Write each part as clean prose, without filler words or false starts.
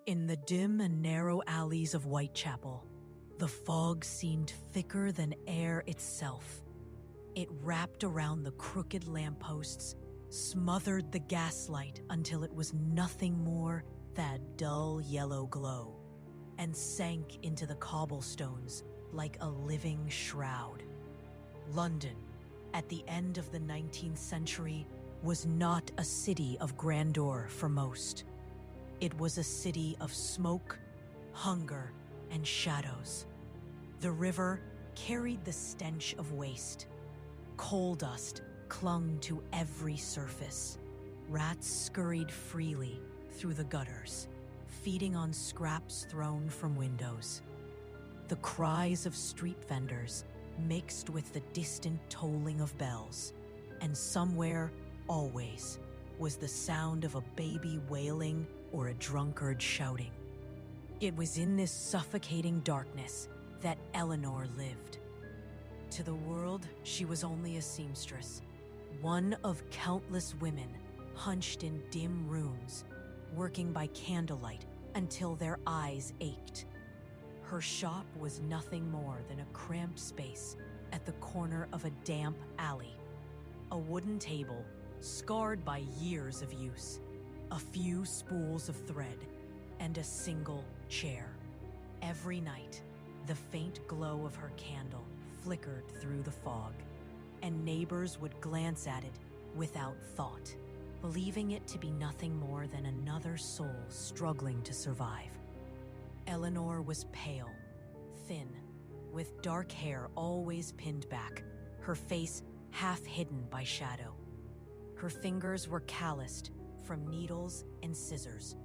In the dim and narrow alleys of Whitechapel, the fog seemed thicker than air itself. It wrapped around the crooked lampposts, smothered the gaslight until it was nothing more than a dull yellow glow, and sank into the cobblestones like a living shroud. London, at the end of the 19th century, was not a city of grandeur for most. It was a city of smoke, hunger, and shadows. The river carried the stench of waste. Coal dust clung to every surface. Rats scurried freely through the gutters, feeding on scraps thrown from windows. The cries of street vendors mixed with the distant tolling of bells, and somewhere, always, was the sound of a baby wailing or a drunkard shouting. It was in this suffocating darkness that Eleanor lived. To the world, she was only a seamstress, one of countless women hunched in dim rooms, working by candlelight until their eyes ached. Her shop was nothing more than a cramped space at the corner of a damp alley. A wooden table, scarred by years of use, a few spools of thread, and a single chair. Every night, the faint glow of her candle flickered through the fog, and neighbors would glance at it without thought, believing it to be nothing more than another soul struggling to survive. Eleanor was pale, thin, with dark hair always pinned back, her face half hidden by shadow. Her fingers were calloused from needles and scissors.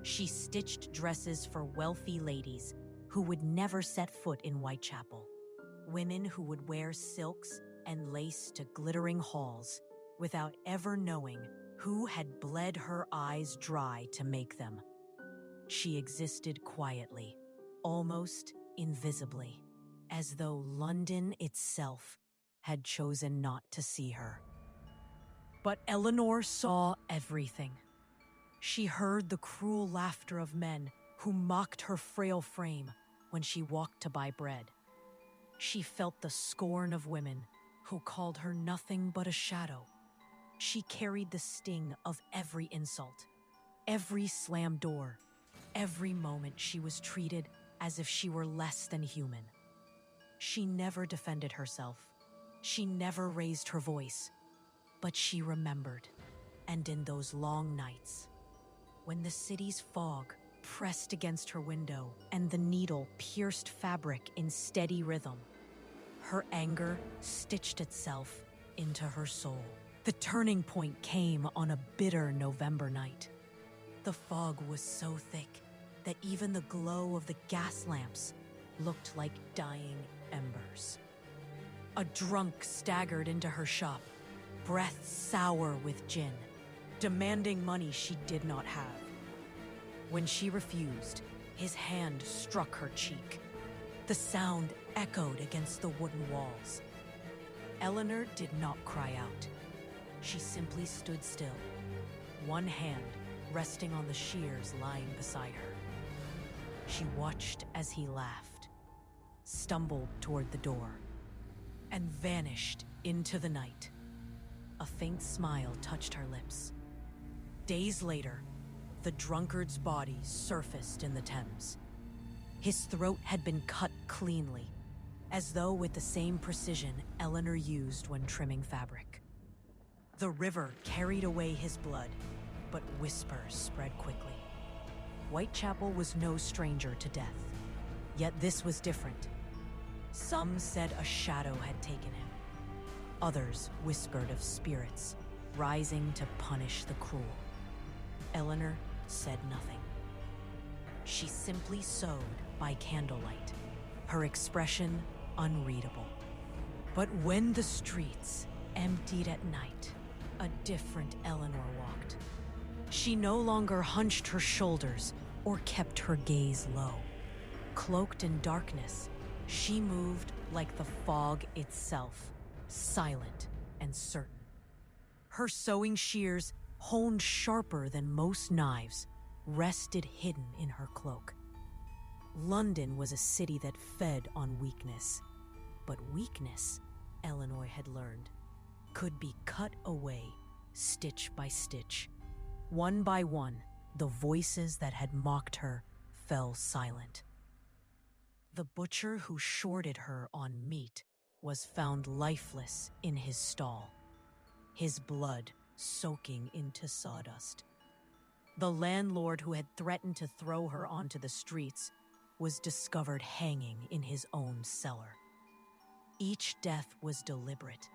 She stitched dresses for wealthy ladies who would never set foot in Whitechapel, women who would wear silks and lace to glittering halls without ever knowing who had bled her eyes dry to make them. She existed quietly, almost invisibly, as though London itself had chosen not to see her. But Eleanor saw everything. She heard the cruel laughter of men who mocked her frail frame when she walked to buy bread. She felt the scorn of women who called her nothing but a shadow. She carried the sting of every insult, every slammed door, every moment she was treated as if she were less than human. She never defended herself. She never raised her voice. But she remembered, and in those long nights, when the city's fog pressed against her window and the needle pierced fabric in steady rhythm, her anger stitched itself into her soul. The turning point came on a bitter November night. The fog was so thick that even the glow of the gas lamps looked like dying embers. A drunk staggered into her shop, breath sour with gin, demanding money she did not have. When she refused, his hand struck her cheek. The sound echoed against the wooden walls. Eleanor did not cry out. She simply stood still, one hand resting on the shears lying beside her. She watched as he laughed, stumbled toward the door, and vanished into the night. A faint smile touched her lips. Days later, the drunkard's body surfaced in the Thames. His throat had been cut cleanly, as though with the same precision Eleanor used when trimming fabric. The river carried away his blood, but whispers spread quickly. Whitechapel was no stranger to death, yet this was different. Some said a shadow had taken him. Others whispered of spirits rising to punish the cruel. Eleanor said nothing. She simply sewed by candlelight, her expression unreadable. But when the streets emptied at night, a different Eleanor walked. She no longer hunched her shoulders or kept her gaze low. Cloaked in darkness, she moved like the fog itself, silent and certain. Her sewing shears honed sharper than most knives, rested hidden in her cloak. London was a city that fed on weakness, but weakness, Eleanor had learned, could be cut away stitch by stitch. One by one, the voices that had mocked her fell silent. The butcher who shorted her on meat was found lifeless in his stall, his blood soaking into sawdust. The landlord who had threatened to throw her onto the streets was discovered hanging in his own cellar. Each death was deliberate,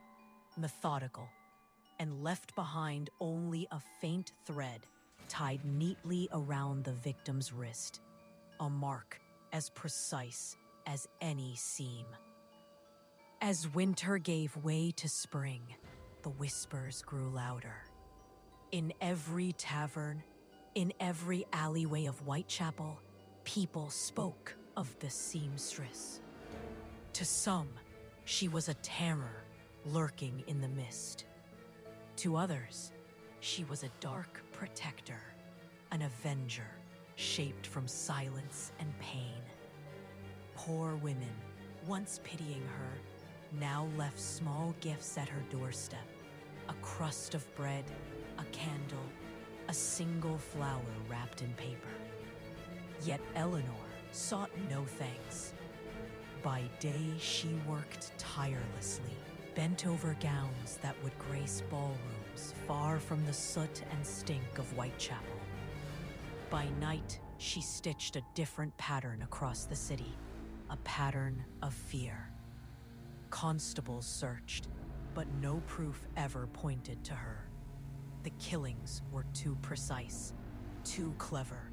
methodical, and left behind only a faint thread tied neatly around the victim's wrist, a mark as precise as any seam. As winter gave way to spring, the whispers grew louder. In every tavern, in every alleyway of Whitechapel, people spoke of the seamstress. To some, she was a terror lurking in the mist. To others, she was a dark protector, an avenger shaped from silence and pain. Poor women, once pitying her, now left small gifts at her doorstep: a crust of bread, a candle, a single flower wrapped in paper. Yet Eleanor sought no thanks. By day, she worked tirelessly, bent over gowns that would grace ballrooms far from the soot and stink of Whitechapel. By night, she stitched a different pattern across the city, a pattern of fear. Constables searched, but no proof ever pointed to her. The killings were too precise, too clever,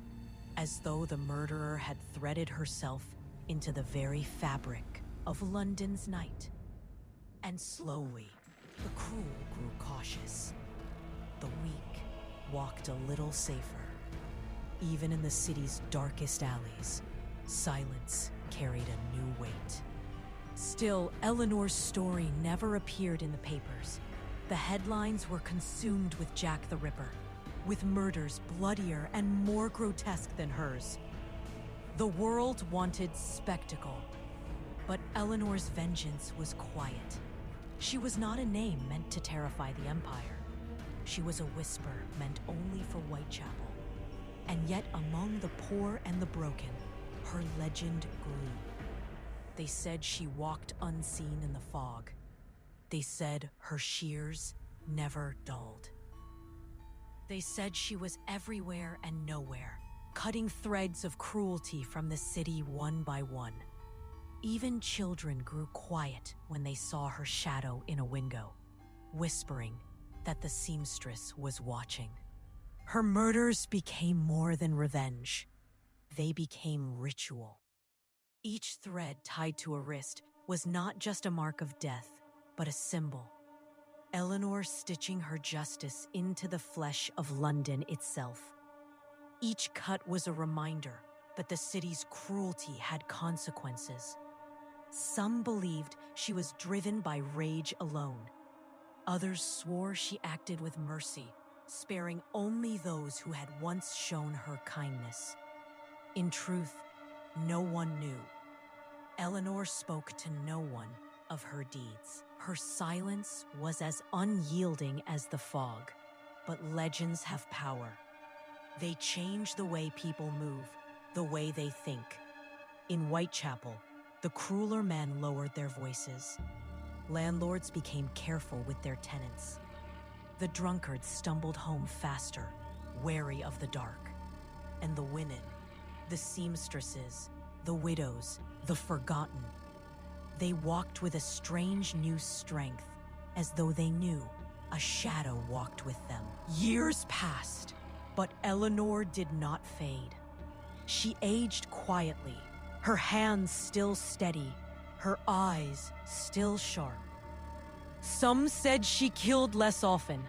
as though the murderer had threaded herself into the very fabric of London's night. And slowly, the cruel grew cautious. The weak walked a little safer. Even in the city's darkest alleys, silence carried a new weight. Still, Eleanor's story never appeared in the papers. The headlines were consumed with Jack the Ripper, with murders bloodier and more grotesque than hers. The world wanted spectacle, but Eleanor's vengeance was quiet. She was not a name meant to terrify the Empire. She was a whisper meant only for Whitechapel. And yet among the poor and the broken, her legend grew. They said she walked unseen in the fog. They said her shears never dulled. They said she was everywhere and nowhere, cutting threads of cruelty from the city one by one. Even children grew quiet when they saw her shadow in a window, whispering that the seamstress was watching. Her murders became more than revenge. They became ritual. Each thread tied to a wrist was not just a mark of death, but a symbol. Eleanor stitching her justice into the flesh of London itself. Each cut was a reminder that the city's cruelty had consequences. Some believed she was driven by rage alone. Others swore she acted with mercy, sparing only those who had once shown her kindness. In truth, no one knew. Eleanor spoke to no one of her deeds. Her silence was as unyielding as the fog, but legends have power. They change the way people move, the way they think. In Whitechapel, the crueler men lowered their voices. Landlords became careful with their tenants. The drunkards stumbled home faster, wary of the dark. And the women, the seamstresses, the widows, the forgotten, they walked with a strange new strength, as though they knew a shadow walked with them. Years passed, but Eleanor did not fade. She aged quietly, her hands still steady, her eyes still sharp. Some said she killed less often.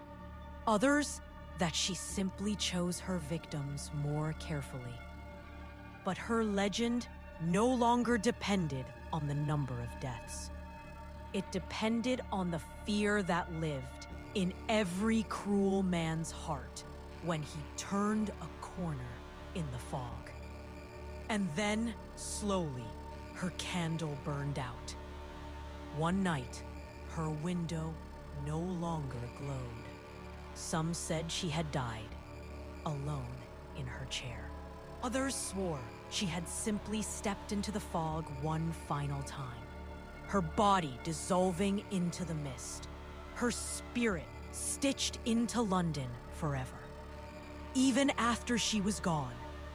Others, that she simply chose her victims more carefully. But her legend no longer depended on the number of deaths. It depended on the fear that lived in every cruel man's heart when he turned a corner in the fog. And then, slowly, her candle burned out. One night, her window no longer glowed. Some said she had died, alone in her chair. Others swore she had simply stepped into the fog one final time, her body dissolving into the mist, her spirit stitched into London forever. Even after she was gone,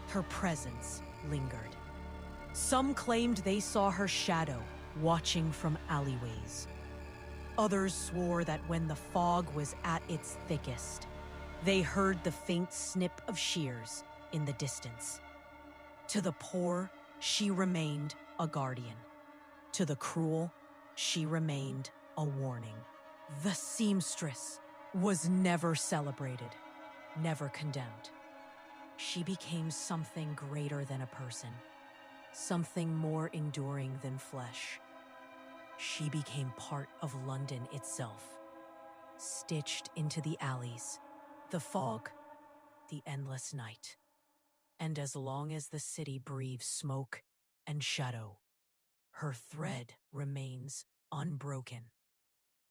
her presence lingered. Some claimed they saw her shadow watching from alleyways. Others swore that when the fog was at its thickest, they heard the faint snip of shears in the distance. To the poor, she remained a guardian. To the cruel, she remained a warning. The seamstress was never celebrated, never condemned. She became something greater than a person, something more enduring than flesh. She became part of London itself, stitched into the alleys, the fog, the endless night. And as long as the city breathes smoke and shadow, her thread remains unbroken.